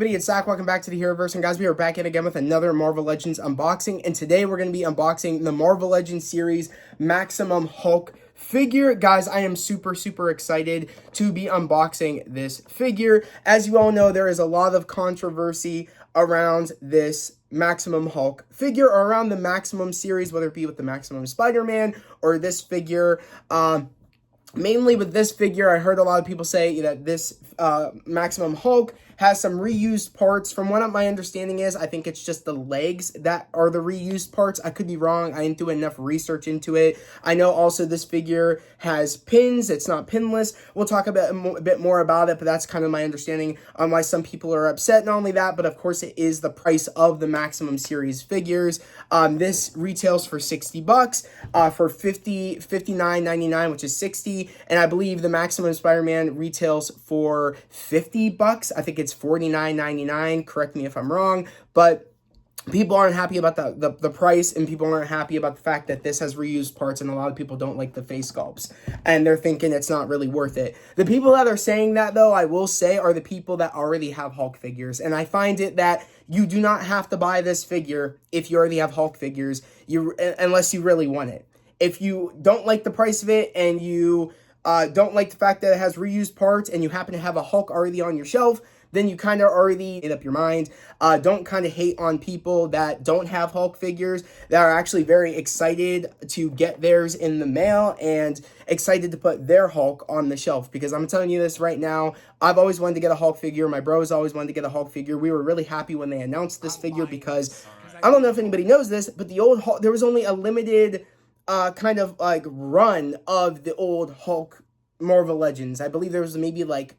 everybody, it's Zach. Welcome back to the Heroverse, and guys, we are back in again with another Marvel Legends unboxing, and today we're going to be unboxing the Marvel Legends series Maximum Hulk figure. Guys, I am super excited to be unboxing this figure. As you all know, there is a lot of controversy around this Maximum Hulk figure, or around the Maximum series, whether it be with the Maximum Spider-Man or this figure. Mainly with this figure, I heard a lot of people say that this Maximum Hulk has some reused parts. From what my understanding is, I think it's just the legs that are the reused parts. I could be wrong. I didn't do enough research into it. I know also this figure has pins. It's not pinless. We'll talk a bit more about it, but that's kind of my understanding on why some people are upset. Not only that, but of course it is the price of the Maximum series figures. This retails for $60, for $59.99, which is $60, and I believe the Maximum Spider-Man retails for $50. I think it's $49.99. Correct me if I'm wrong, but people aren't happy about the price, and people aren't happy about the fact that this has reused parts, and a lot of people don't like the face sculpts, and they're thinking it's not really worth it. The people that are saying that, though, I will say, are the people that already have Hulk figures, and I find it that you do not have to buy this figure if you already have Hulk figures, unless you really want it. If you don't like the price of it, and you don't like the fact that it has reused parts, and you happen to have a Hulk already on your shelf, then you kind of already made up your mind. Don't kind of hate on people that don't have Hulk figures, that are actually very excited to get theirs in the mail and excited to put their Hulk on the shelf. Because I'm telling you this right now, I've always wanted to get a Hulk figure. My bros always wanted to get a Hulk figure. We were really happy when they announced this figure, because I don't know if anybody knows this, but the old Hulk, there was only a limited kind of like run of the old Hulk Marvel Legends. I believe there was maybe like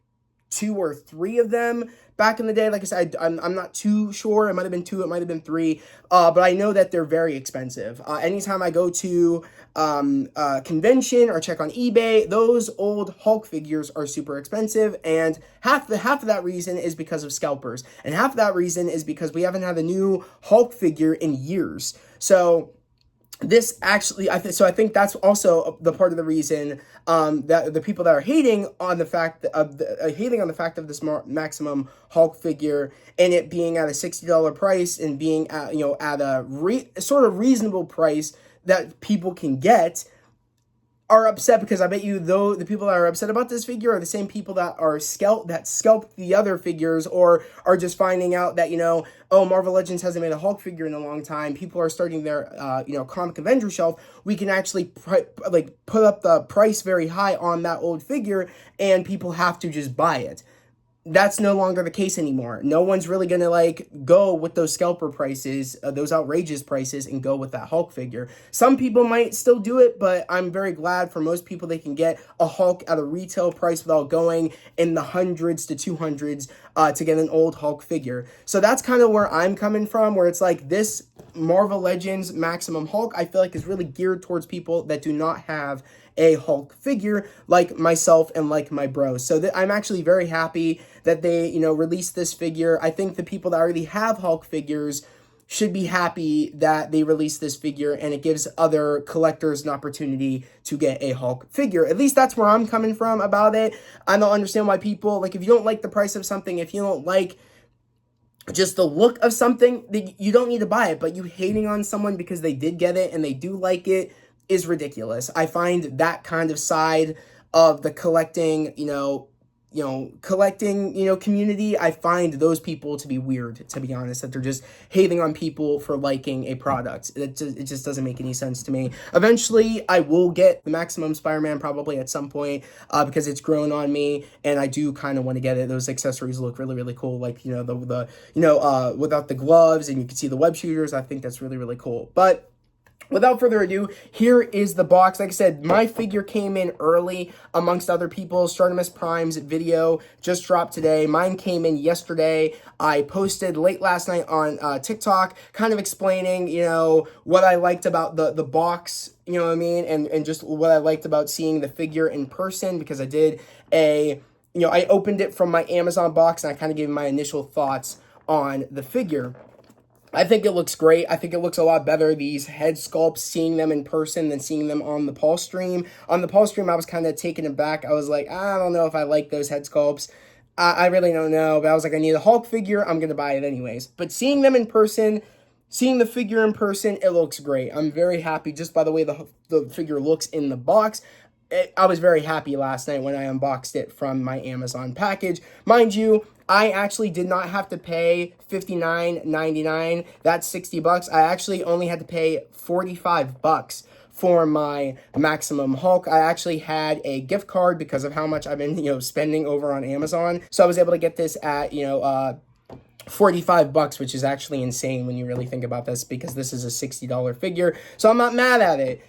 2 or 3 of them back in the day. Like I said, I'm not too sure. It might have been 2, it might have been 3, but I know that they're very expensive. Anytime I go to a convention or check on eBay, those old Hulk figures are super expensive, and half of that reason is because of scalpers, and half of that reason is because we haven't had a new Hulk figure in years. So this actually, I think that's also the part of the reason that the people that are hating on the fact of this Maximum Hulk figure, and it being at a $60 price, and being at at a sort of reasonable price that people can get, are upset. Because I bet you, though, the people that are upset about this figure are the same people that are scalped the other figures, or are just finding out that, oh, Marvel Legends hasn't made a Hulk figure in a long time. People are starting their Comic Avenger shelf. We can actually put up the price very high on that old figure, and people have to just buy it. That's no longer the case anymore. No one's really going to go with those scalper prices, those outrageous prices, and go with that Hulk figure. Some people might still do it, but I'm very glad for most people they can get a Hulk at a retail price without going in the hundreds to 200s to get an old Hulk figure. So that's kind of where I'm coming from, where it's like this Marvel Legends Maximum Hulk, I feel like, is really geared towards people that do not have a Hulk figure, like myself and like my bros. So I'm actually very happy that they, released this figure. I think the people that already have Hulk figures should be happy that they released this figure, and it gives other collectors an opportunity to get a Hulk figure. At least that's where I'm coming from about it. I don't understand why people, if you don't like the price of something, if you don't like just the look of something, you don't need to buy it. But you hating on someone because they did get it and they do like it is ridiculous. I find that kind of side of the collecting, community, I find those people to be weird, to be honest, that they're just hating on people for liking a product. It just doesn't make any sense to me. Eventually, I will get the Maximum Spider-Man probably at some point, because it's grown on me, and I do kind of want to get it. Those accessories look really cool, without the gloves, and you can see the web shooters. I think that's really cool. But without further ado, here is the box. Like I said, my figure came in early amongst other people. Stratimus Prime's video just dropped today. Mine came in yesterday. I posted late last night on TikTok, kind of explaining, what I liked about the box, you know what I mean? And just what I liked about seeing the figure in person, because I did I opened it from my Amazon box, and I kind of gave my initial thoughts on the figure. I think it looks great. I think it looks a lot better, these head sculpts, seeing them in person than seeing them on the Paul stream. On the Paul stream, I was kind of taken aback. I was like, I don't know if I like those head sculpts. I really don't know, but I was like, I need a Hulk figure. I'm going to buy it anyways. But seeing them in person, seeing the figure in person, it looks great. I'm very happy just by the way the figure looks in the box. I was very happy last night when I unboxed it from my Amazon package. Mind you, I actually did not have to pay $59.99. That's $60. I actually only had to pay $45 for my Maximum Hulk. I actually had a gift card because of how much I've been, spending over on Amazon. So I was able to get this at, $45, which is actually insane when you really think about this, because this is a $60 figure. So I'm not mad at it.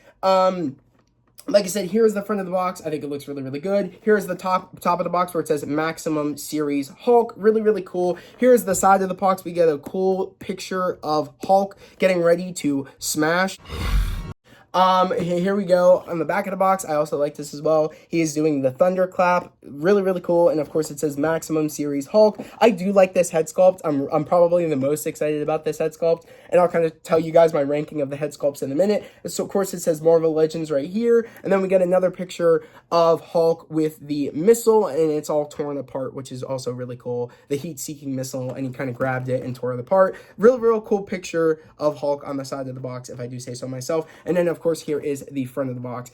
Like I said, here's the front of the box. I think it looks really, really good. Here's the top of the box where it says Maximum Series Hulk. Really, really cool. Here's the side of the box. We get a cool picture of Hulk getting ready to smash. Here we go. On the back of the box, I also like this as well. He is doing the thunderclap. Really, really cool. And of course, it says Maximum Series Hulk. I do like this head sculpt. I'm probably the most excited about this head sculpt. And I'll kind of tell you guys my ranking of the head sculpts in a minute. So, of course, it says Marvel Legends right here. And then we get another picture of Hulk with the missile. And it's all torn apart, which is also really cool. The heat-seeking missile. And he kind of grabbed it and tore it apart. Real cool picture of Hulk on the side of the box, if I do say so myself. And then, of course, here is the front of the box.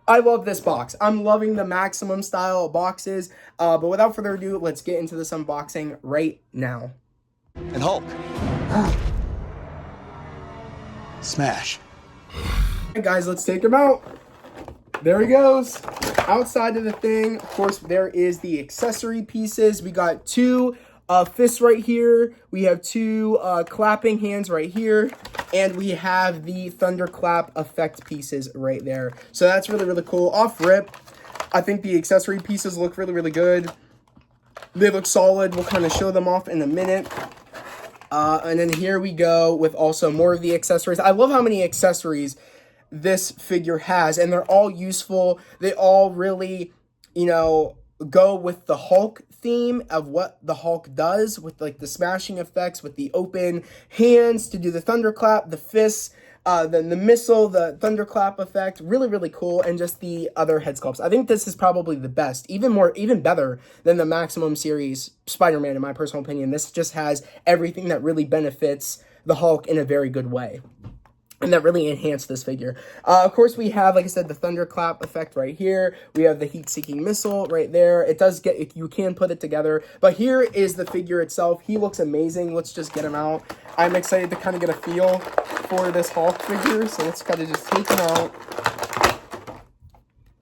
I love this box. I'm loving the Maximum style boxes. But without further ado, let's get into this unboxing right now. And Hulk. Smash. Alright guys, let's take him out. There he goes. Outside of the thing, of course, there is the accessory pieces. We got two fists right here. We have two clapping hands right here. And we have the thunderclap effect pieces right there. So that's really, really cool. Off rip, I think the accessory pieces look really, really good. They look solid. We'll kind of show them off in a minute. And then here we go with also more of the accessories. I love how many accessories this figure has. And they're all useful. They all really, go with the Hulk theme of what the Hulk does, with like the smashing effects, with the open hands to do the thunderclap, the fists, then the missile, the thunderclap effect. Really, really cool. And just the other head sculpts. I think this is probably the best, even better than the Maximum Series Spider-Man, in my personal opinion. This just has everything that really benefits the Hulk in a very good way. And that really enhanced this figure. Of course, we have, like I said, the thunderclap effect right here. We have the heat-seeking missile right there. It does get, you can put it together. But here is the figure itself. He looks amazing. Let's just get him out. I'm excited to kind of get a feel for this Hulk figure. So let's kind of just take him out.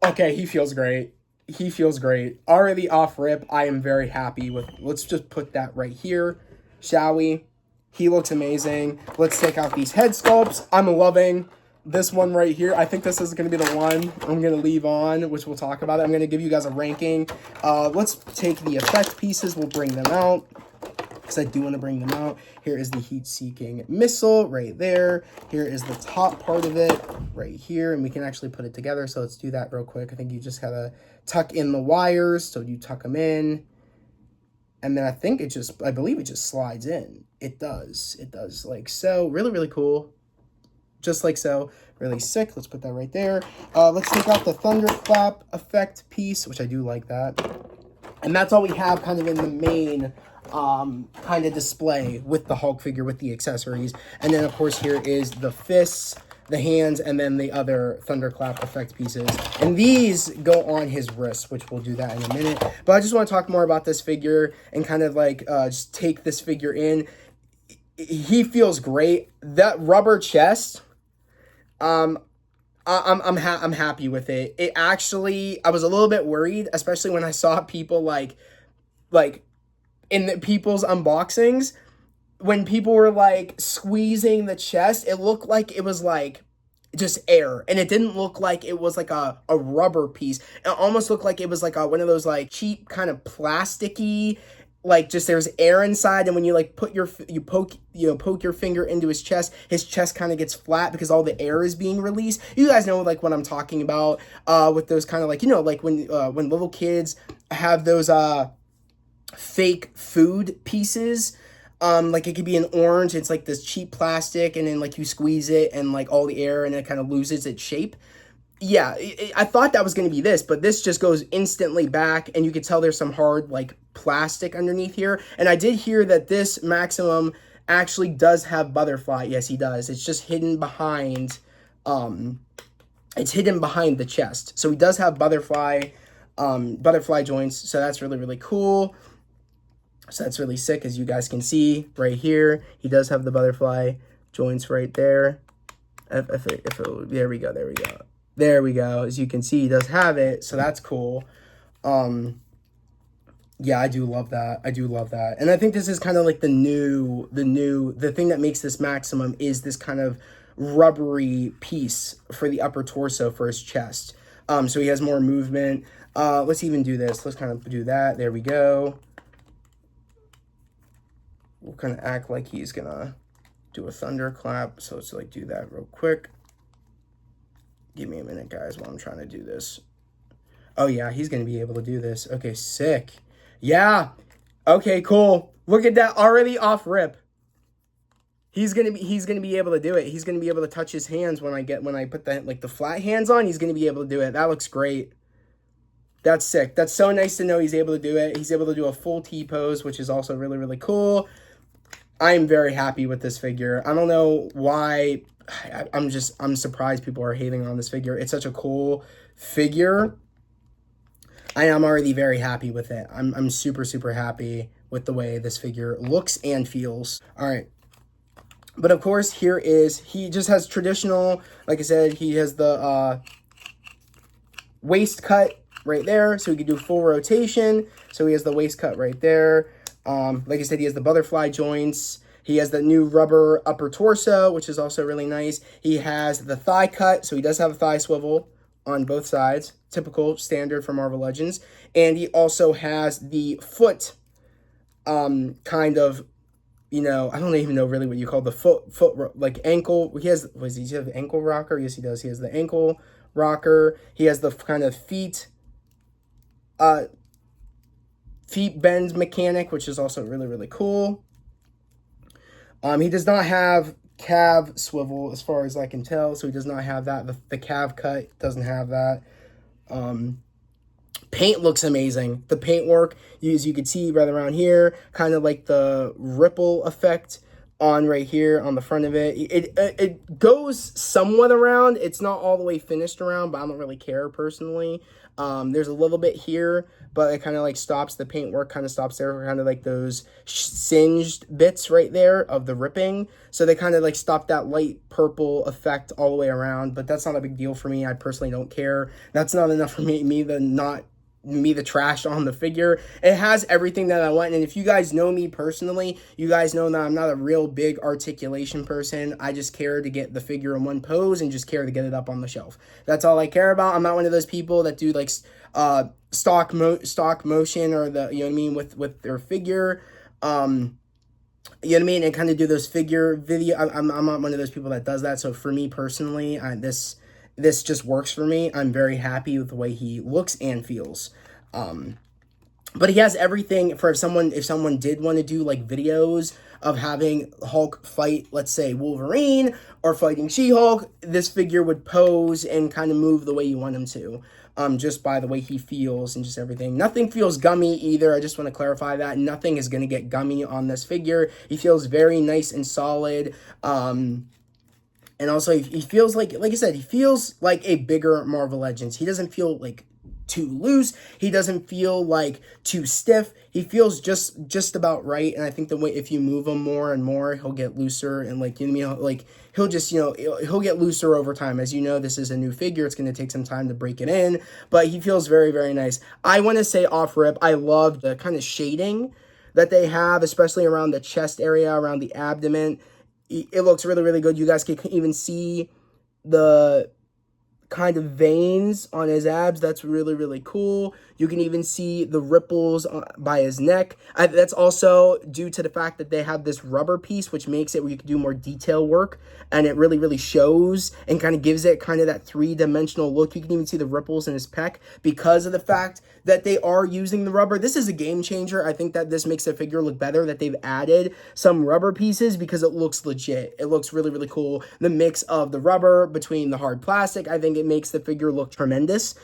Okay, he feels great. He feels great. Already off rip, I am very happy with. Let's just put that right here, shall we? He looks amazing. Let's take out these head sculpts. I'm loving this one right here. I think this is going to be the one I'm going to leave on, which we'll talk about. I'm going to give you guys a ranking. Let's take the effect pieces. We'll bring them out, because I do want to bring them out. Here is the heat-seeking missile right there. Here is the top part of it right here, and we can actually put it together. So let's do that real quick. I think you just got to tuck in the wires. So you tuck them in. And then I believe it just slides in. It does like so. Really, really cool. Just like so. Really sick. Let's put that right there. Let's take out the thunderclap effect piece, which I do like that. And that's all we have kind of in the main kind of display with the Hulk figure, with the accessories. And then, of course, here is the fists, the hands, and then the other thunderclap effect pieces. And these go on his wrists, which we'll do that in a minute. But I just want to talk more about this figure and kind of like just take this figure in. He feels great. That rubber chest, I'm happy with it. It actually, I was a little bit worried, especially when I saw people like in the people's unboxings. When people were like squeezing the chest, it looked like it was like just air, and it didn't look like it was like a rubber piece. It almost looked like it was like one of those like cheap kind of plasticky, like just there's air inside, and when you like poke your finger into his chest kind of gets flat because all the air is being released. You guys know like what I'm talking about with those kind of like, like when little kids have those fake food pieces. Like it could be an orange, it's like this cheap plastic, and then like you squeeze it and like all the air and it kind of loses its shape. Yeah, I thought that was going to be this, but this just goes instantly back, and you could tell there's some hard like plastic underneath here. And I did hear that this Maximum actually does have butterfly. Yes, he does. It's just hidden behind, it's hidden behind the chest. So he does have butterfly joints. So that's really, really cool. So that's really sick, as you guys can see right here. He does have the butterfly joints right there. There we go. There we go. As you can see, he does have it. So that's cool. Yeah, I do love that. I do love that. And I think this is kind of like the thing that makes this Maximum is this kind of rubbery piece for the upper torso for his chest. So he has more movement. Let's even do this. Let's kind of do that. There we go. We'll kind of act like he's gonna do a thunderclap. So let's like do that real quick. Give me a minute, guys, while I'm trying to do this. Oh yeah, he's gonna be able to do this. Okay, sick. Yeah. Okay, cool. Look at that, already off rip. He's gonna be able to do it. He's gonna be able to touch his hands when I put the flat hands on. He's gonna be able to do it. That looks great. That's sick. That's so nice to know he's able to do it. He's able to do a full T pose, which is also really, really cool. I'm very happy with this figure. I don't know why. I'm surprised people are hating on this figure. It's such a cool figure. I am already very happy with it. I'm super, super happy with the way this figure looks and feels. All right. But of course, he just has traditional, like I said, he has the waist cut right there. So he can do full rotation. So he has the waist cut right there. Like I said, he has the butterfly joints. He has the new rubber upper torso, which is also really nice. He has the thigh cut, so he does have a thigh swivel on both sides. Typical, standard for Marvel Legends. And he also has the foot, kind of, I don't even know really what you call the foot, like ankle. He has, does he have ankle rocker? Yes, he does. He has the ankle rocker. He has the kind of feet bend mechanic, which is also really, really cool. He does not have calf swivel as far as I can tell, so he does not have that. The calf cut doesn't have that. Paint looks amazing. The paint work, as you can see right around here, kind of like the ripple effect on right here on the front of it. It goes somewhat around. It's not all the way finished around, but I don't really care personally. There's a little bit here, but it kind of like stops, the paint work kind of stops there, kind of like those singed bits right there of the ripping. So they kind of like stop that light purple effect all the way around, but that's not a big deal for me. I personally don't care. That's not enough for me the trash on the figure. It has everything that I want. And if you guys know me personally, you guys know that I'm not a real big articulation person. I just care to get the figure in one pose and just care to get it up on the shelf. That's all I care about. I'm not one of those people that do like stock motion or the, you know what I mean, with their figure. You know what I mean? And kind of do those figure video. I'm not one of those people that does that. So for me personally, this just works for me. I'm very happy with the way he looks and feels. But he has everything for if someone did want to do like videos of having Hulk fight, let's say Wolverine or fighting She-Hulk, this figure would pose and kind of move the way you want him to. Just by the way he feels and just everything. Nothing feels gummy either. I just want to clarify that. Nothing is going to get gummy on this figure. He feels very nice and solid. And also, he feels like I said, he feels like a bigger Marvel Legends. He doesn't feel like too loose. He doesn't feel like too stiff. He feels just about right. And I think the way, if you move him more and more, he'll get looser. And like, you know, like he'll just, he'll get looser over time. As you know, this is a new figure. It's going to take some time to break it in, but he feels very, very nice. I want to say off rip, I love the kind of shading that they have, especially around the chest area, around the abdomen. It looks really, really good. You guys can even see the kind of veins on his abs. That's really, really cool. You can even see the ripples by his neck. That's also due to the fact that they have this rubber piece, which makes it where you can do more detail work, and it really, really shows and kind of gives it kind of that three-dimensional look. You can even see the ripples in his pec because of the fact that they are using the rubber. This is a game changer. I think that this makes the figure look better, that they've added some rubber pieces, because it looks legit. It looks really, really cool. The mix of the rubber between the hard plastic, I think it makes the figure look tremendous.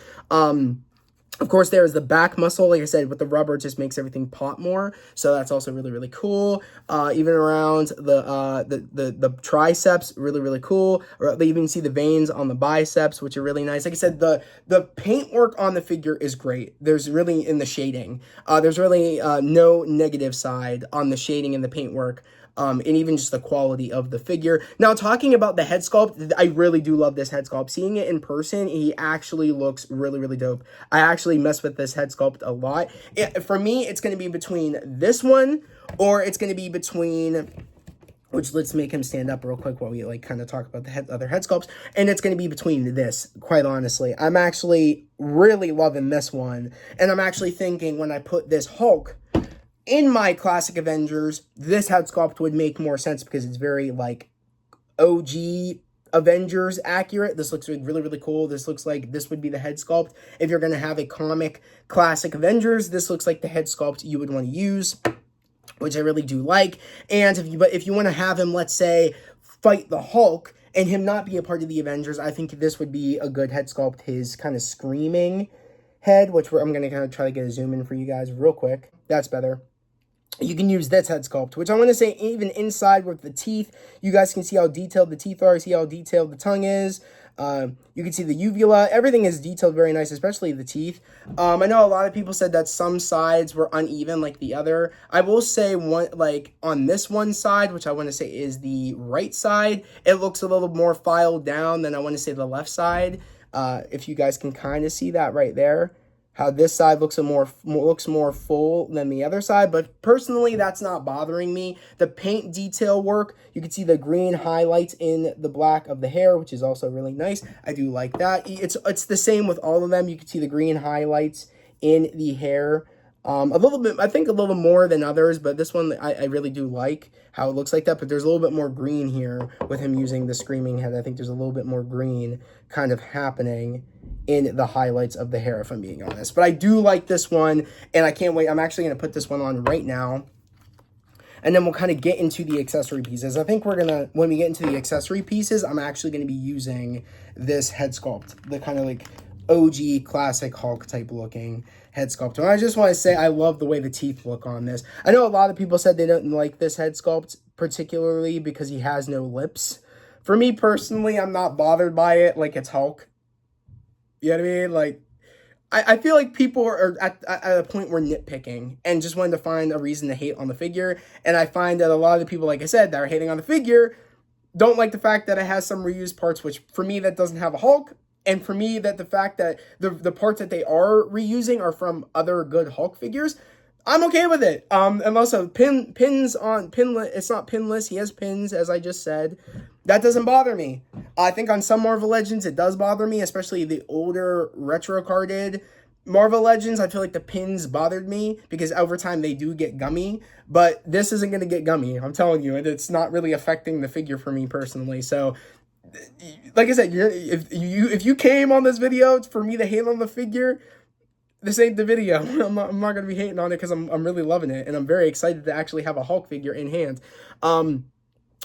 Of course, there is the back muscle. Like I said, with the rubber, it just makes everything pop more. So that's also really, really cool. Even around the triceps, really, really cool. Or they even see the veins on the biceps, which are really nice. Like I said, the paintwork on the figure is great. There's really, in the shading, there's really no negative side on the shading and the paintwork. And even just the quality of the figure. Now, talking about the head sculpt, I really do love this head sculpt. Seeing it in person, he actually looks really, really dope. I actually mess with this head sculpt a lot. For me, it's going to be between this one, or it's going to be between, which let's make him stand up real quick while we like kind of talk about the other head sculpts. And it's going to be between this, quite honestly. I'm actually really loving this one. And I'm actually thinking when I put this Hulk in my Classic Avengers, this head sculpt would make more sense because it's very, like, OG Avengers accurate. This looks really, really cool. This looks like this would be the head sculpt. If you're going to have a comic Classic Avengers, this looks like the head sculpt you would want to use, which I really do like. And if you want to have him, let's say, fight the Hulk and him not be a part of the Avengers, I think this would be a good head sculpt. His kind of screaming head, which I'm going to kind of try to get a zoom in for you guys real quick. That's better. You can use this head sculpt, which I want to say even inside with the teeth, you guys can see how detailed the teeth are, see how detailed the tongue is. You can see the uvula. Everything is detailed very nice, especially the teeth. I know a lot of people said that some sides were uneven like the other. I will say one, like on this one side, which I want to say is the right side, it looks a little more filed down than I want to say the left side. If you guys can kind of see that right there. How this side looks more full than the other side, but personally, that's not bothering me. The paint detail work, you can see the green highlights in the black of the hair, which is also really nice. I do like that. It's the same with all of them. You can see the green highlights in the hair. A little bit, I think a little more than others, but this one I really do like how it looks like that, but there's a little bit more green here with him using the screaming head. I think there's a little bit more green kind of happening in the highlights of the hair, if I'm being honest. But I do like this one, and I can't wait. I'm actually going to put this one on right now, and then we'll kind of get into the accessory pieces. I think when we get into the accessory pieces, I'm actually going to be using this head sculpt, the kind of like OG classic Hulk type looking head sculpt. And I just want to say I love the way the teeth look on this. I know a lot of people said they don't like this head sculpt, particularly because he has no lips. For me personally, I'm not bothered by it like it's Hulk. You know what I mean? Like, I feel like people are at a point where nitpicking and just wanting to find a reason to hate on the figure. And I find that a lot of the people, like I said, that are hating on the figure don't like the fact that it has some reused parts, which for me, that doesn't have a Hulk. And for me, that the fact that the parts that they are reusing are from other good Hulk figures, I'm okay with it. And also pins on pinless. It's not pinless. He has pins, as I just said. That doesn't bother me. I think on some Marvel Legends it does bother me, especially the older retro carded Marvel Legends. I feel like the pins bothered me because over time they do get gummy, but this isn't going to get gummy. I'm telling you, it's not really affecting the figure for me personally. So, like I said, if you came on this video for me to hate on the figure, this ain't the video. I'm not going to be hating on it because I'm really loving it, and I'm very excited to actually have a Hulk figure in hand.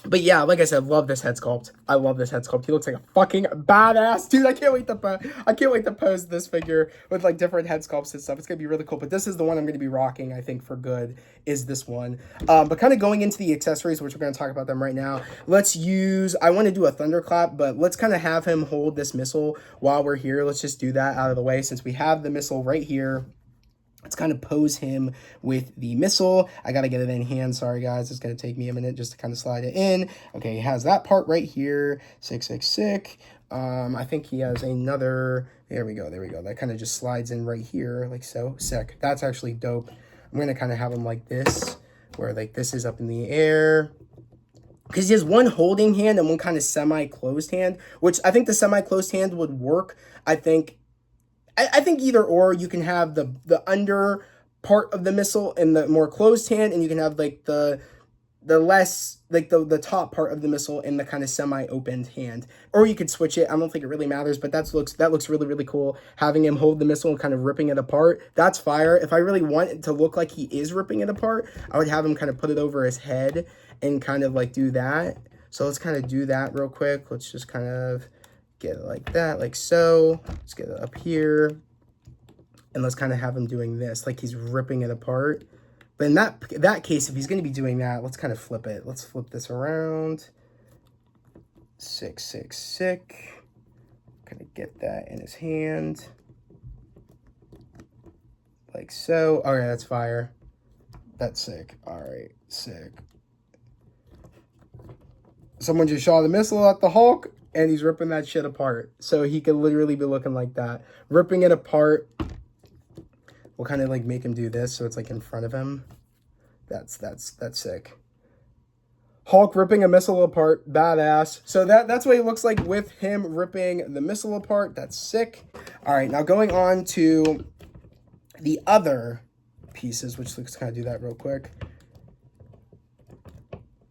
But yeah, like I said, love this head sculpt. I love this head sculpt. He looks like a fucking badass, dude. I can't wait to pose this figure with like different head sculpts and stuff. It's gonna be really cool. But this is the one I'm gonna be rocking, I think, for good, is this one. But kind of going into the accessories, which we're gonna talk about them right now. I want to do a thunderclap, but let's kind of have him hold this missile while we're here. Let's just do that out of the way since we have the missile right here. Let's kind of pose him with the missile. I got to get it in hand. Sorry, guys. It's going to take me a minute just to kind of slide it in. Okay, he has that part right here. Sick. I think he has another. There we go. That kind of just slides in right here like so. Sick. That's actually dope. I'm going to kind of have him like this, where like this is up in the air. Because he has one holding hand and one kind of semi-closed hand, which I think the semi-closed hand would work. I think either or. You can have the under part of the missile in the more closed hand, and you can have like the less, like the top part of the missile in the kind of semi-opened hand. Or you could switch it. I don't think it really matters, but that looks really, really cool. Having him hold the missile and kind of ripping it apart, that's fire. If I really want it to look like he is ripping it apart, I would have him kind of put it over his head and kind of like do that. So let's kind of do that real quick. Let's just kind of get it like that, like so. Let's get it up here. And let's kind of have him doing this, like he's ripping it apart. But in that case, if he's going to be doing that, let's kind of flip it. Let's flip this around. Sick, sick, sick. Kind of get that in his hand. Like so. Okay, that's fire. That's sick. All right, sick. Someone just shot a missile at the Hulk, and he's ripping that shit apart. So he could literally be looking like that. Ripping it apart. We'll kind of like make him do this so it's like in front of him. That's sick. Hulk ripping a missile apart, badass. So that's what he looks like with him ripping the missile apart. That's sick. All right, now going on to the other pieces, which let's kind of do that real quick.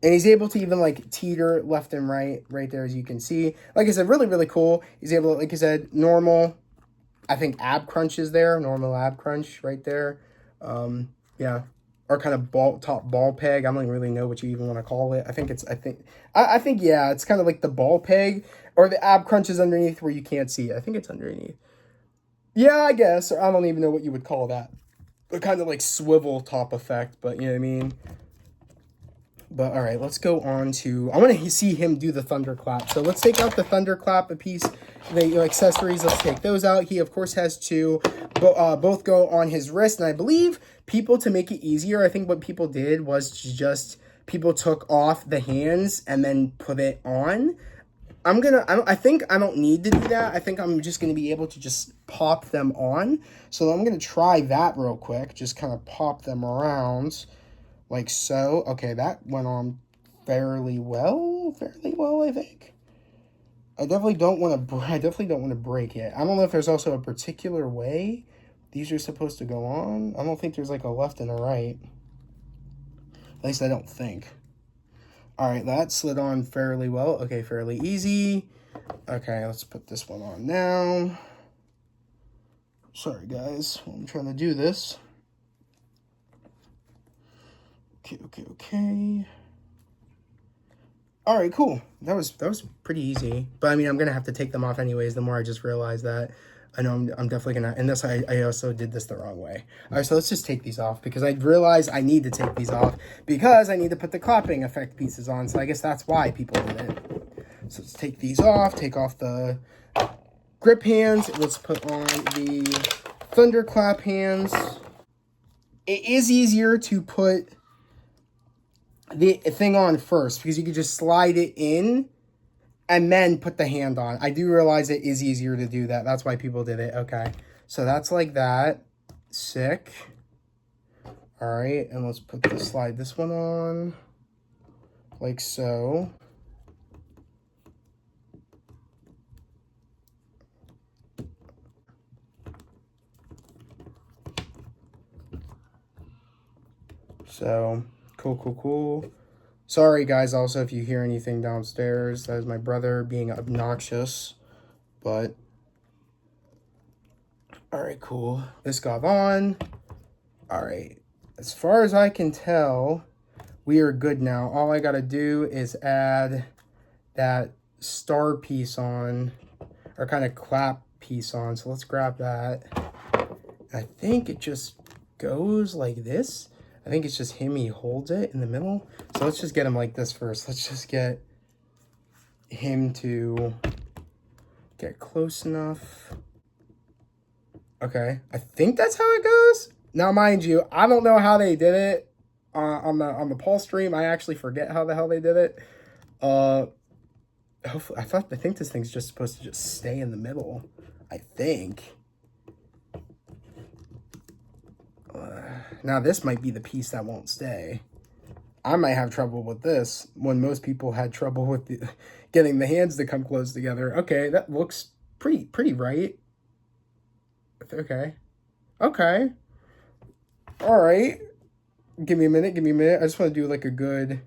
And he's able to even like teeter left and right there, as you can see. Like I said, really, really cool. He's able to, like I said, normal. I think ab crunch is there. Normal ab crunch right there. Yeah. Or kind of top ball peg. I don't really know what you even want to call it. I think yeah, it's kind of like the ball peg. Or the ab crunch is underneath where you can't see it. I think it's underneath. Yeah, I guess. Or I don't even know what you would call that. The kind of like swivel top effect, but you know what I mean? But all right, let's go on to, I want to see him do the thunderclap. So let's take out the thunderclap, a piece, the accessories, let's take those out. He, of course, has to both go on his wrist. And I believe people, to make it easier, I think what people did was just, people took off the hands and then put it on. I think I don't need to do that. I think I'm just going to be able to just pop them on. So I'm going to try that real quick. Just kind of pop them around. Like so. Okay, that went on fairly well, I think. I definitely don't want to break it. I don't know if there's also a particular way these are supposed to go on. I don't think there's like a left and a right. At least I don't think. All right, that slid on fairly well. Okay, fairly easy. Okay, let's put this one on now. Sorry, guys. I'm trying to do this. Okay. All right, cool. That was pretty easy. But I mean, I'm gonna have to take them off anyways. The more I just realized that, I know I'm definitely gonna. And this, I also did this the wrong way. All right, so let's just take these off because I realized I need to take these off because I need to put the clapping effect pieces on. So I guess that's why people did it. So let's take these off. Take off the grip hands. Let's put on the thunderclap hands. It is easier to put the thing on first because you could just slide it in and then put the hand on. I do realize it is easier to do that. That's why people did it. Okay. So that's like that. Sick. All right. And let's slide this one on like so. So cool. Sorry, guys, also, if you hear anything downstairs. That is my brother being obnoxious. But, all right, cool. This got on. All right. As far as I can tell, we are good now. All I got to do is add that star piece on, or kind of clap piece on. So let's grab that. I think it just goes like this. I think it's just him, he holds it in the middle. So let's just get him like this first. Let's just get him to get close enough. Okay, I think that's how it goes. Now, mind you, I don't know how they did it on the Paul stream. I actually forget how the hell they did it. Hopefully, I think this thing's just supposed to just stay in the middle. I think. Now, this might be the piece that won't stay. I might have trouble with this when most people had trouble with getting the hands to come close together. Okay, that looks pretty right. Okay. All right. Give me a minute. I just want to do like a good...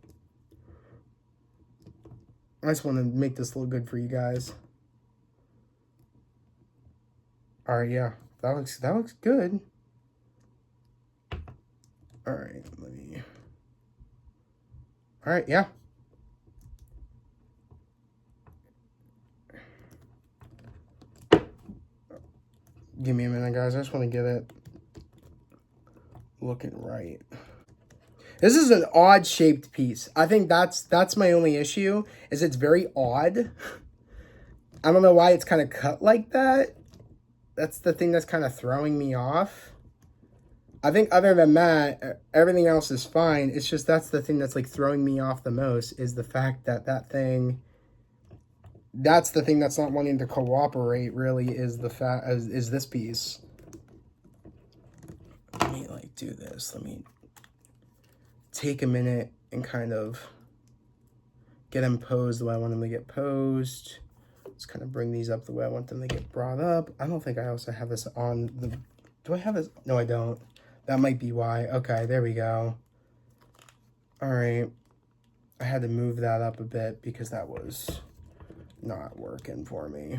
I just want to make this look good for you guys. All right, yeah. That looks good. All right, all right, yeah. Give me a minute, guys. I just want to get it looking right. This is an odd shaped piece. I think that's my only issue, is it's very odd. I don't know why it's kind of cut like that. That's the thing that's kind of throwing me off. I think other than that, everything else is fine. It's just that's the thing that's like throwing me off the most, is the fact that that's the thing that's not wanting to cooperate, really, is this piece. Let me like do this. Let me take a minute and kind of get them posed the way I want them to get posed. Let's kind of bring these up the way I want them to get brought up. I don't think I also have this on the... Do I have this? No, I don't. That might be why. Okay, there we go. All right. I had to move that up a bit because that was not working for me.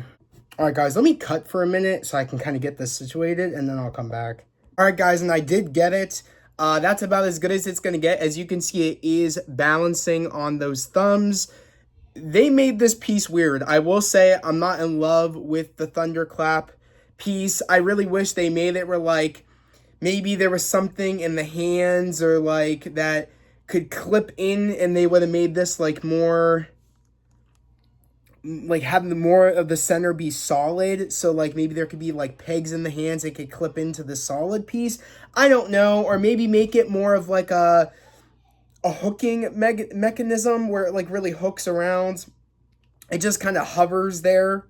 All right, guys, let me cut for a minute so I can kind of get this situated, and then I'll come back. All right, guys, and I did get it. That's about as good as it's going to get. As you can see, it is balancing on those thumbs. They made this piece weird. I will say I'm not in love with the thunderclap piece. I really wish they made it where, like, maybe there was something in the hands or, like, that could clip in, and they would have made this, like, more... like having more of the center be solid, so like maybe there could be like pegs in the hands that could clip into the solid piece. I don't know, or maybe make it more of like a hooking mechanism where it like really hooks around. It just kind of hovers there.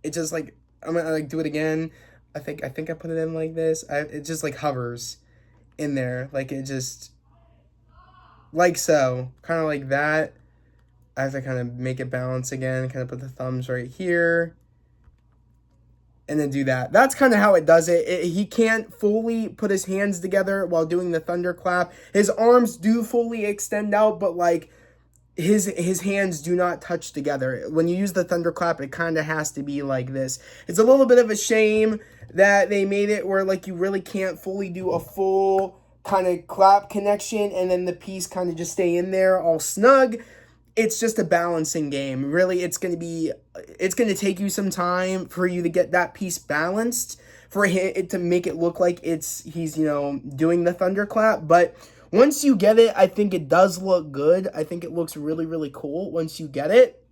It just like, I'm gonna like do it again. I think I put it in like this. It just like hovers in there, like it just like so, kind of like that. I have to kind of make it balance again, kind of put the thumbs right here, and then do that. That's kind of how it does it. He can't fully put his hands together while doing the thunderclap. His arms do fully extend out, but like his hands do not touch together. When you use the thunderclap, it kind of has to be like this. It's a little bit of a shame that they made it where like you really can't fully do a full kind of clap connection and then the piece kind of just stay in there all snug. It's just a balancing game. Really, it's going to take you some time for you to get that piece balanced, for it to make it look like he's, you know, doing the thunderclap. But once you get it, I think it does look good. I think it looks really, really cool once you get it.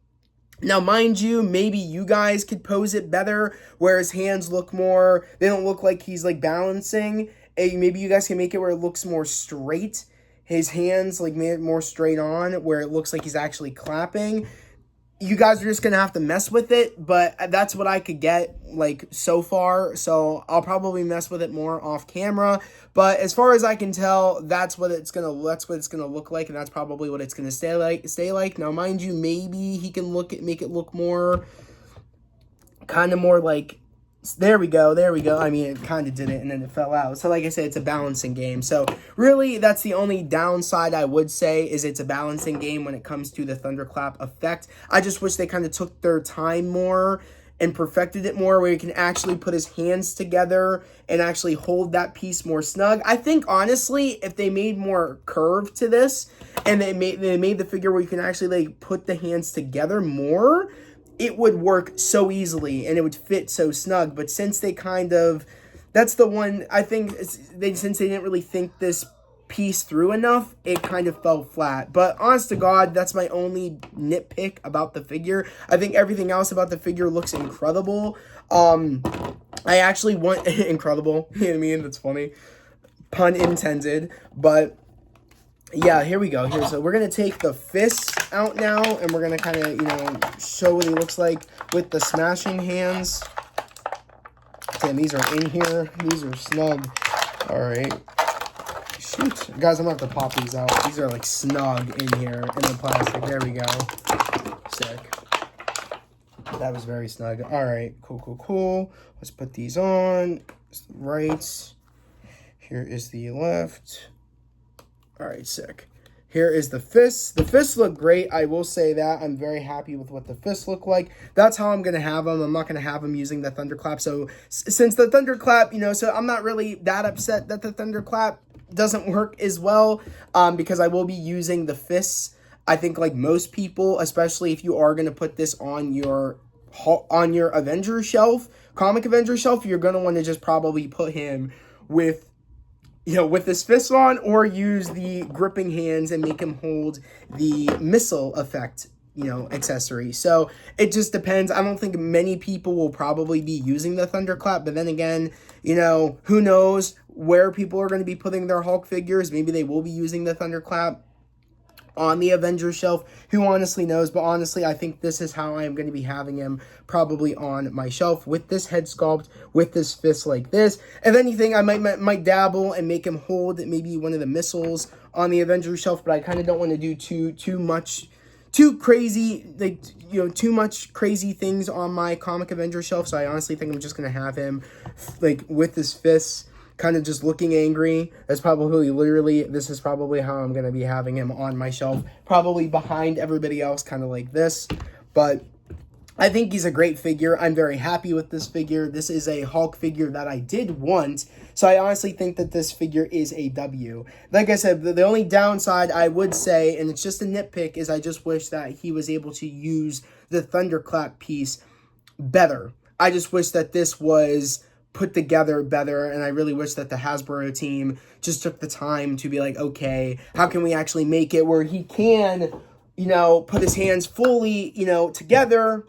Now, mind you, maybe you guys could pose it better where his hands look more, they don't look like he's like balancing. Maybe you guys can make it where it looks more straight. His hands like made it more straight on where it looks like he's actually clapping. You guys are just going to have to mess with it, but that's what I could get like so far. So I'll probably mess with it more off camera, but as far as I can tell, that's what it's going to look like, and that's probably what it's going to stay like. Now, mind you, maybe he can make it look more kind of more like, there we go. I mean, it kind of did it, and then it fell out. So like I said, it's a balancing game. So really, that's the only downside I would say, is it's a balancing game when it comes to the thunderclap effect. I just wish they kind of took their time more and perfected it more, where you can actually put his hands together and actually hold that piece more snug. I think, honestly, if they made more curve to this, and they made the figure where you can actually like put the hands together more, it would work so easily and it would fit so snug. But since they that's the one, I think, since they didn't really think this piece through enough, it kind of fell flat. But honest to God, that's my only nitpick about the figure. I think everything else about the figure looks incredible. I actually want incredible. You know what I mean? That's funny. Pun intended. But yeah, here we go. So we're going to take the fists out now, and we're going to kind of, you know, show what he looks like with the smashing hands. Damn, these are in here. These are snug. All right. Shoot. Guys, I'm going to have to pop these out. These are, like, snug in here in the plastic. There we go. Sick. That was very snug. All right. Cool. Let's put these on. Right. Here is the left. All right, sick. Here is the fists. The fists look great. I will say that. I'm very happy with what the fists look like. That's how I'm going to have them. I'm not going to have them using the thunderclap. So since the thunderclap, you know, so I'm not really that upset that the thunderclap doesn't work as well, because I will be using the fists. I think like most people, especially if you are going to put this on your on your Avengers shelf, comic Avengers shelf, you're going to want to just probably put him with, with his fists on, or use the gripping hands and make him hold the missile effect, accessory. So it just depends. I don't think many people will probably be using the Thunderclap, but then again, who knows where people are going to be putting their Hulk figures. Maybe they will be using the Thunderclap on the Avengers shelf. Who honestly knows? But honestly, I think this is how I am going to be having him, probably on my shelf, with this head sculpt, with this fist like this. If anything, I might dabble and make him hold maybe one of the missiles on the Avengers shelf, but I kind of don't want to do too crazy, too much crazy things on my comic Avengers shelf. So I honestly think I'm just going to have him with his fists, kind of just looking angry. This is probably how I'm going to be having him on my shelf, probably behind everybody else, kind of like this. But I think he's a great figure. I'm very happy with this figure. This is a Hulk figure that I did want, so I honestly think that this figure is a W. Like I said, the only downside I would say, and it's just a nitpick, is I just wish that he was able to use the Thunderclap piece better. I just wish that this was put together better, and I really wish that the Hasbro team just took the time to be like, okay, how can we actually make it where he can, put his hands fully, together,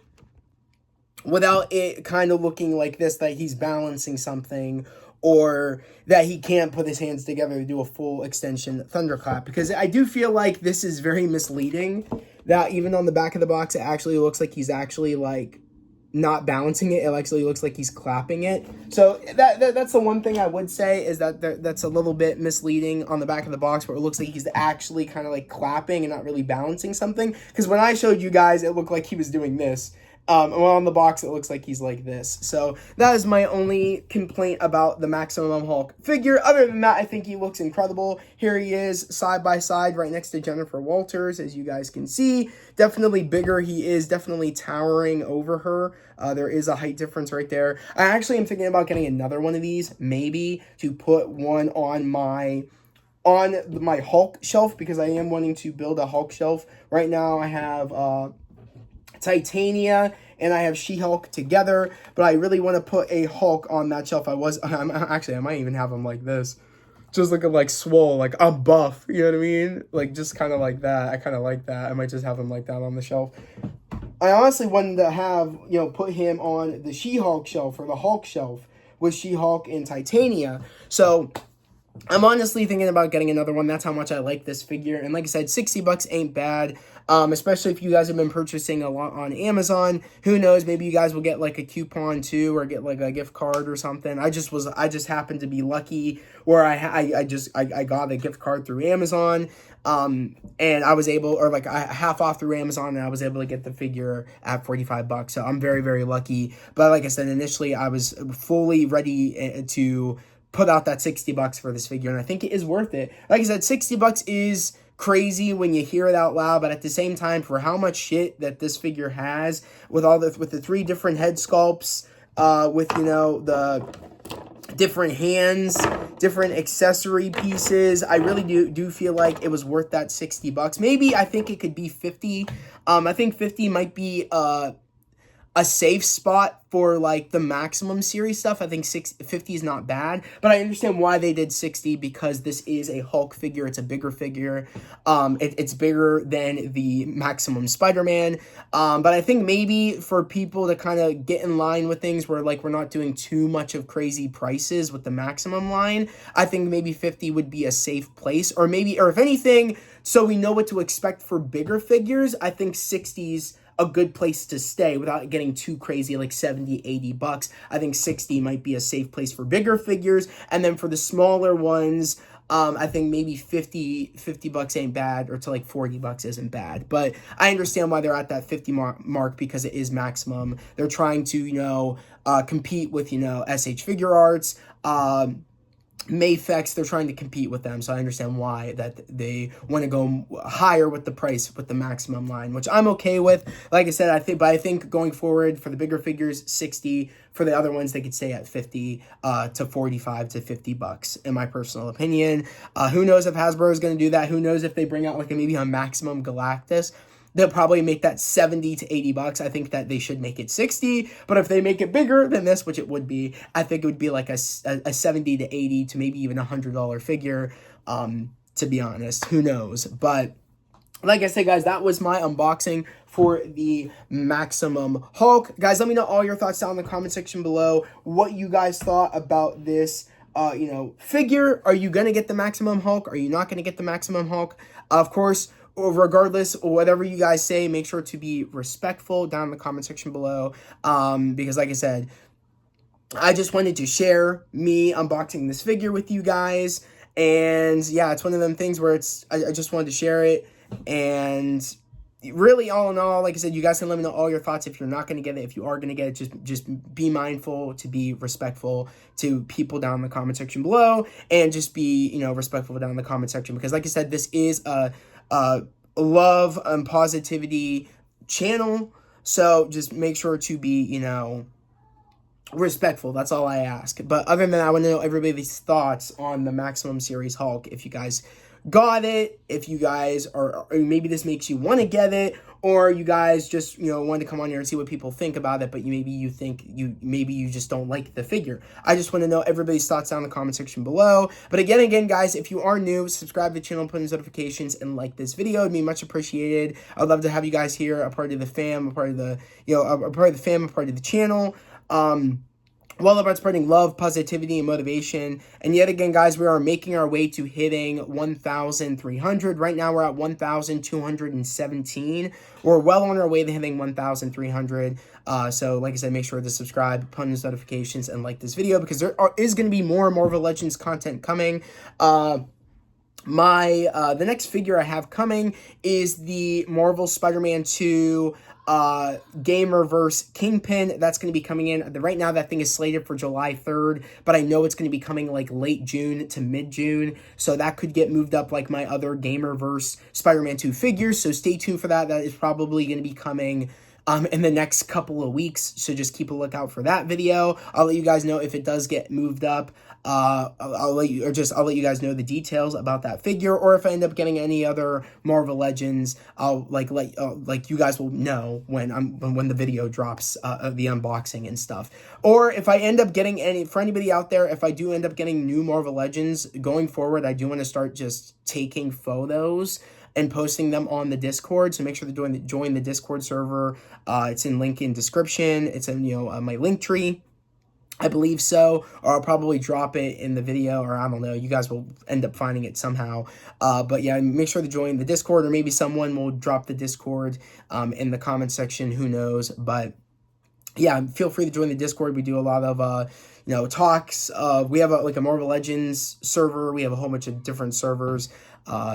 without it kind of looking like this, that he's balancing something, or that he can't put his hands together to do a full extension Thunderclap. Because I do feel like this is very misleading, that even on the back of the box, it actually looks like he's actually not balancing it. It actually looks like he's clapping it. So that's the one thing I would say, is that's a little bit misleading on the back of the box, where it looks like he's actually kind of clapping and not really balancing something. Because when I showed you guys, it looked like he was doing this. On the box, it looks like he's like this. So that is my only complaint about the Maximum Hulk figure. Other than that, I think he looks incredible. Here he is, side by side, right next to Jennifer Walters, as you guys can see. Definitely bigger. He is definitely towering over her. There is a height difference right there. I actually am thinking about getting another one of these, maybe, to put one on my Hulk shelf, because I am wanting to build a Hulk shelf. Right now, I have Titania and I have She-Hulk together, but I really want to put a Hulk on that shelf. I might even have him like this, just looking swole, I'm buff, you know what I mean? Just kind of like that. I kind of like that. I might just have him like that on the shelf. I honestly wanted to have, put him on the She-Hulk shelf, or the Hulk shelf, with She-Hulk and Titania. So I'm honestly thinking about getting another one. That's how much I like this figure. And like I said, $60 ain't bad. Especially if you guys have been purchasing a lot on Amazon. Who knows, maybe you guys will get a coupon too, or get a gift card or something. I just happened to be lucky where I got a gift card through Amazon. And I was able, or half off through Amazon, and I was able to get the figure at $45. So I'm very, very lucky. But like I said, initially I was fully ready to put out that $60 for this figure, and I think it is worth it. Like I said, $60 is crazy when you hear it out loud, but at the same time, for how much shit that this figure has, with the 3 different head sculpts, with the different hands, different accessory pieces, I really do feel like it was worth that $60. Maybe I think it could be 50. I think 50 might be a safe spot for the Maximum series stuff. I think 50 is not bad, but I understand why they did 60, because this is a Hulk figure. It's a bigger figure. It's bigger than the Maximum Spider-Man. But I think maybe for people to kind of get in line with things where we're not doing too much of crazy prices with the Maximum line, I think maybe 50 would be a safe place, or if anything, so we know what to expect for bigger figures, I think 60's a good place to stay without getting too crazy, $70-$80. I think 60 might be a safe place for bigger figures. And then for the smaller ones, I think maybe $50 ain't bad, or to $40 isn't bad. But I understand why they're at that 50 mark, because it is Maximum. They're trying to, compete with, SH Figure Arts, Mafex. They're trying to compete with them, so I understand why that they want to go higher with the price with the Maximum line, which I'm okay with. Like I said, I think going forward for the bigger figures, 60. For the other ones, they could stay at 50 to 45 to $50, in my personal opinion. Who knows if Hasbro is going to do that? Who knows if they bring out maybe a Maximum Galactus? they'll probably make that 70 to 80 bucks. I think that they should make it 60, but if they make it bigger than this, which it would be, I think it would be like a 70 to 80 to maybe even $100 figure. To be honest, who knows? But like I said, guys, that was my unboxing for the Maximum Hulk. Guys, let me know all your thoughts down in the comment section below. What you guys thought about this, figure. Are you going to get the Maximum Hulk? Are you not going to get the Maximum Hulk? Of course, regardless, whatever you guys say, make sure to be respectful down in the comment section below. Because like I said, I just wanted to share me unboxing this figure with you guys. And yeah, it's one of them things where I just wanted to share it. And really, all in all, like I said, you guys can let me know all your thoughts if you're not going to get it. If you are going to get it, just be mindful to be respectful to people down in the comment section below, and just be, respectful down in the comment section, because like I said, this is a love and positivity channel. So just make sure to be, respectful. That's all I ask. But other than that, I want to know everybody's thoughts on the Maximum Series Hulk. If you guys got it, if you guys or maybe this makes you want to get it, or you guys just want to come on here and see what people think about it, but maybe you just don't like the figure. I just want to know everybody's thoughts down in the comment section below. But again guys, if you are new, subscribe to the channel, put in notifications, and like this video. It'd be much appreciated. I'd love to have you guys here, a part of the fam, a part of the a part of the fam, a part of the channel. Well about spreading love, positivity, and motivation. And yet again, guys, we are making our way to hitting 1,300. Right now, we're at 1,217. We're well on our way to hitting 1,300. So, like I said, make sure to subscribe, put on those notifications, and like this video, because there is going to be more Marvel Legends content coming. The next figure I have coming is the Marvel Spider-Man 2 Gamerverse Kingpin. That's going to be coming in. Right now, that thing is slated for July 3rd, but I know it's going to be coming like late June to mid-June, so that could get moved up like my other Gamerverse Spider-Man 2 figures, so stay tuned for that. That is probably going to be coming in the next couple of weeks, so just keep a lookout for that video. I'll let you guys know if it does get moved up. I'll let you guys know the details about that figure, or if I end up getting any other Marvel Legends, I'll like you guys will know when the video drops of the unboxing and stuff. Or if I end up getting for anybody out there, if I do end up getting new Marvel Legends going forward, I do want to start just taking photos and posting them on the Discord. So make sure to join the Discord server. It's in link in description. It's in my link tree, I believe so, or I'll probably drop it in the video, or I don't know. You guys will end up finding it somehow. But yeah, make sure to join the Discord, or maybe someone will drop the Discord in the comment section. Who knows? But yeah, feel free to join the Discord. We do a lot of talks. We have a Marvel Legends server. We have a whole bunch of different servers.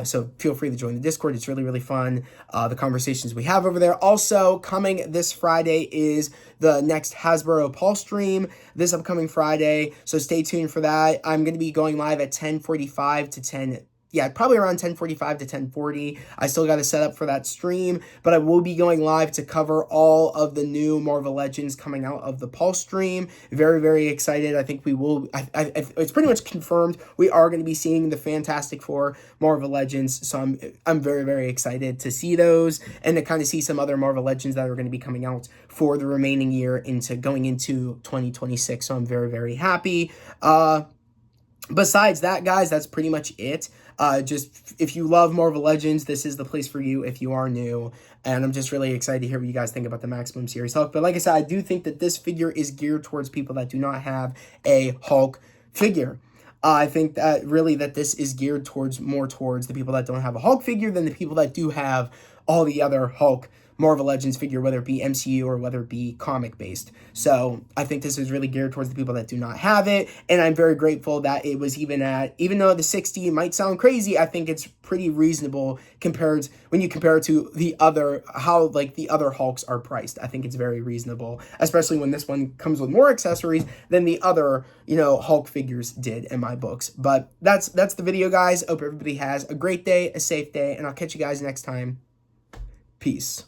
So feel free to join the Discord. It's really, really fun. The conversations we have over there. Also, coming this Friday is the next Hasbro Pulse stream this upcoming Friday. So stay tuned for that. I'm going to be going live at 10:45 to 10. Yeah, probably around 10:45 to 10:40. I still got to set up for that stream, but I will be going live to cover all of the new Marvel Legends coming out of the Pulse stream. Very, very excited. I think we will. It's pretty much confirmed we are going to be seeing the Fantastic Four Marvel Legends. So I'm very, very excited to see those, and to kind of see some other Marvel Legends that are going to be coming out for the remaining year going into 2026. So I'm very, very happy. Besides that, guys, that's pretty much it. Just if you love Marvel Legends, this is the place for you if you are new. And I'm just really excited to hear what you guys think about the Maximum Series Hulk. But like I said, I do think that this figure is geared towards people that do not have a Hulk figure. I think that really that this is geared more towards the people that don't have a Hulk figure than the people that do have all the other Hulk Marvel Legends figure, whether it be MCU or whether it be comic based. So I think this is really geared towards the people that do not have it, and I'm very grateful that it was even though the 60 might sound crazy, I think it's pretty reasonable when you compare it to the other Hulks are priced. I think it's very reasonable, especially when this one comes with more accessories than the other Hulk figures did in my books. But that's the video, guys. Hope everybody has a great day, a safe day, and I'll catch you guys next time. Peace.